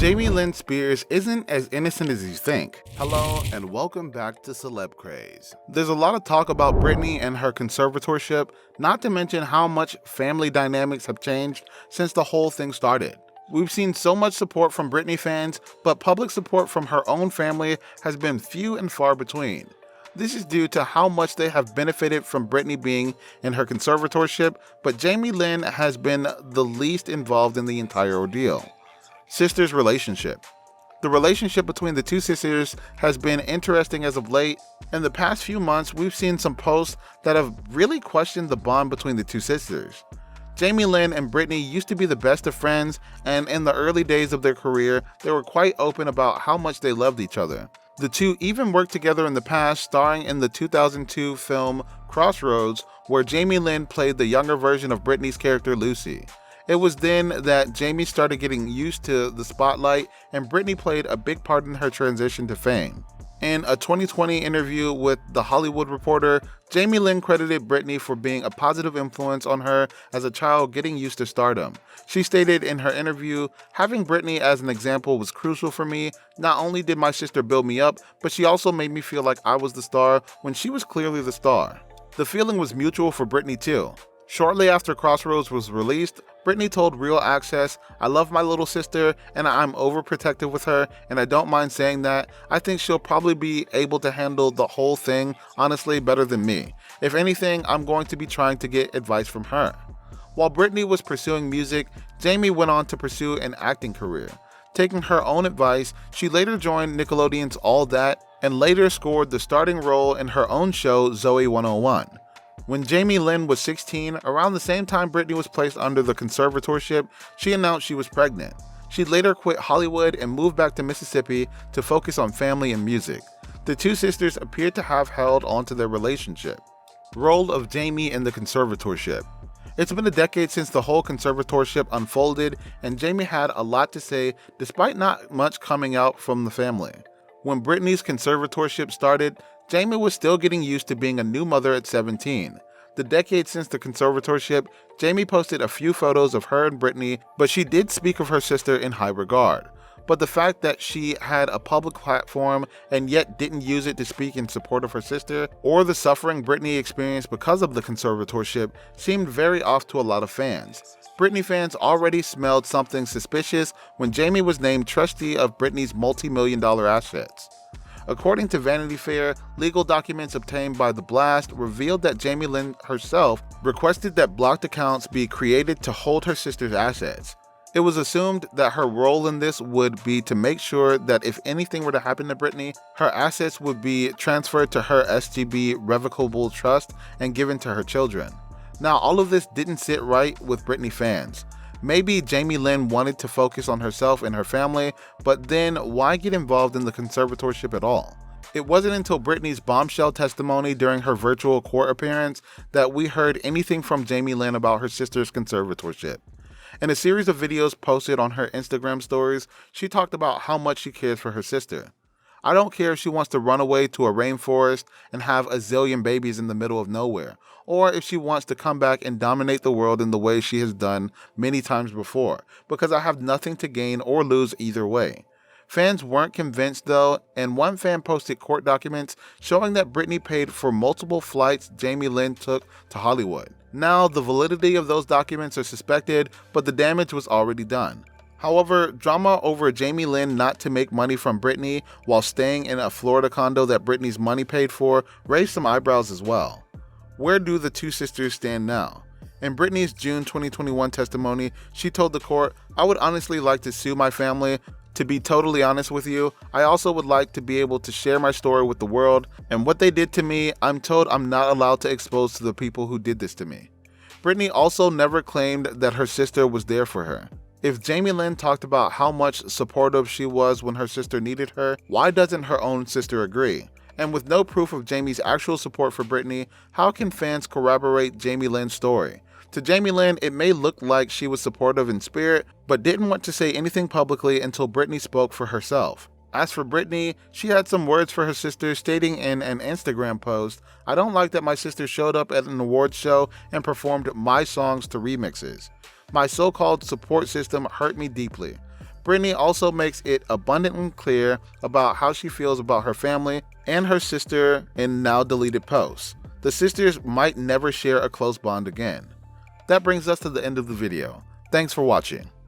Lynn Spears isn't as innocent as you think. Hello and welcome back to CelebCraze. There's a lot of talk about Britney and her conservatorship, not to mention how much family dynamics have changed since the whole thing started. We've seen so much support from Britney fans, but public support from her own family has been few and far between. This is due to how much they have benefited from Britney being in her conservatorship, but Lynn has been the least involved in the entire ordeal. Sisters' relationship. The relationship between the two sisters has been interesting as of late. In the past few months, we've seen some posts that have really questioned the bond between the two sisters. Lynn and Britney used to be the best of friends, and in the early days of their career, they were quite open about how much they loved each other. The two even worked together in the past, starring in the 2002 film Crossroads, where Lynn played the younger version of Britney's character Lucy. It was then that Jamie started getting used to the spotlight, and Britney played a big part in her transition to fame. In a 2020 interview with The Hollywood Reporter, Lynn credited Britney for being a positive influence on her as a child getting used to stardom. She stated in her interview, "Having Britney as an example was crucial for me. Not only did my sister build me up, but she also made me feel like I was the star when she was clearly the star." The feeling was mutual for Britney too. Shortly after Crossroads was released, Britney told Real Access, "I love my little sister and I'm overprotective with her, and I don't mind saying that. I think she'll probably be able to handle the whole thing, honestly, better than me. If anything, I'm going to be trying to get advice from her." While Britney was pursuing music, Jamie went on to pursue an acting career. Taking her own advice, she later joined Nickelodeon's All That and later scored the starting role in her own show, Zoe 101. When Lynn was 16, around the same time Britney was placed under the conservatorship, she announced she was pregnant. She later quit Hollywood and moved back to Mississippi to focus on family and music. The two sisters appeared to have held onto their relationship. Role of Jamie in the conservatorship. It's been a decade since the whole conservatorship unfolded, and Jamie had a lot to say despite not much coming out from the family. When Britney's conservatorship started, Jamie was still getting used to being a new mother at 17. The decade since the conservatorship, Jamie posted a few photos of her and Britney, but she did speak of her sister in high regard. But the fact that she had a public platform and yet didn't use it to speak in support of her sister, or the suffering Britney experienced because of the conservatorship, seemed very off to a lot of fans. Britney fans already smelled something suspicious when Jamie was named trustee of Britney's multi-million-dollar assets. According to Vanity Fair, legal documents obtained by The Blast revealed that Lynn herself requested that blocked accounts be created to hold her sister's assets. It was assumed that her role in this would be to make sure that if anything were to happen to Britney, her assets would be transferred to her SGB revocable trust and given to her children. Now, all of this didn't sit right with Britney fans. Maybe Lynn wanted to focus on herself and her family, but then why get involved in the conservatorship at all? It wasn't until Britney's bombshell testimony during her virtual court appearance that we heard anything from Lynn about her sister's conservatorship. In a series of videos posted on her Instagram stories, she talked about how much she cares for her sister. "I don't care if she wants to run away to a rainforest and have a zillion babies in the middle of nowhere, or if she wants to come back and dominate the world in the way she has done many times before, because I have nothing to gain or lose either way." Fans weren't convinced though, and one fan posted court documents showing that Britney paid for multiple flights Lynn took to Hollywood. Now, the validity of those documents are suspected, but the damage was already done. However, drama over Lynn not to make money from Britney while staying in a Florida condo that Britney's money paid for raised some eyebrows as well. Where do the two sisters stand now? In Britney's June 2021 testimony, she told the court, "I would honestly like to sue my family. To be totally honest with you, I also would like to be able to share my story with the world, and what they did to me, I'm told I'm not allowed to expose to the people who did this to me." Britney also never claimed that her sister was there for her. If Lynn talked about how much supportive she was when her sister needed her, why doesn't her own sister agree? And with no proof of Jamie's actual support for Britney, how can fans corroborate Lynn's story? To Lynn, it may look like she was supportive in spirit, but didn't want to say anything publicly until Britney spoke for herself. As for Britney, she had some words for her sister, stating in an Instagram post, "I don't like that my sister showed up at an awards show and performed my songs to remixes. My so-called support system hurt me deeply. Britney also makes it abundantly clear about how she feels about her family and her sister in now deleted posts. The sisters might never share a close bond again. That brings us to the end of the video. Thanks for watching.